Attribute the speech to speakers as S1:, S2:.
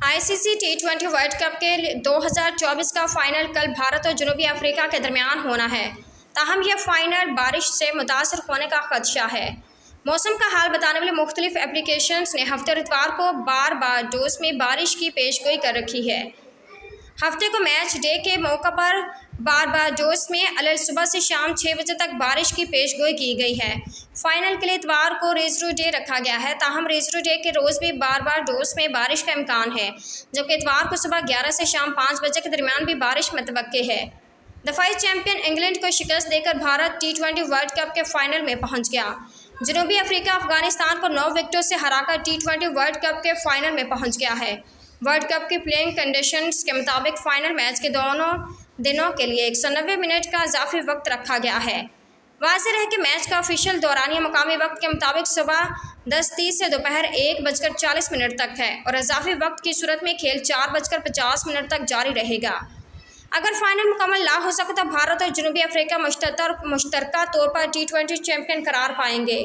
S1: ICC टी20 world cup के 2024 का final कल भारत और जनूबी अफ्रीका के दरमियान होना है। ताहम यह फाइनल बारिश से मुतासर होने का खदशा है। मौसम का हाल बताने वाले मुख्तलिफ एप्लीकेशंस ने हफ्ते इतवार को बारबाडोस में बारिश की पेशगोई कर रखी है। हफ्ते को मैच डे के मौके पर बारबाडोस में अलग सुबह से शाम 6 बजे तक बारिश की पेशगोई की गई है। फाइनल के लिए इतवार को रेजरो डे रखा गया है। ताहम रेजरो डे के रोज़ भी बारबाडोस में बारिश का इम्कान है, जबकि इतवार को सुबह 11 से शाम 5 बजे के दरमियान भी बारिश मुतवक्के है। दफाई चैंपियन इंग्लैंड को शिकस्त देकर भारत टी20 वर्ल्ड कप के फाइनल में पहुंच गया। जनूबी अफ्रीका अफगानिस्तान को 9 विकेटों से हराकर टी20 वर्ल्ड कप के फाइनल में पहुंच गया है। वर्ल्ड कप की प्लेइंग कंडीशंस के मुताबिक फाइनल मैच के दोनों दिनों के लिए 190 मिनट का इजाफी वक्त रखा गया है। वाज़ेह है कि मैच का ऑफिशियल दौरानिया मकामी वक्त के मुताबिक सुबह 10:30 से दोपहर 1:40 तक है और इजाफी वक्त की सूरत में खेल 4:50 तक जारी रहेगा। अगर फाइनल मुकम्मल ना हो सके तो भारत और जनूबी अफ्रीका मुश्तरका तौर पर टी20 चैंपियन करार पाएंगे।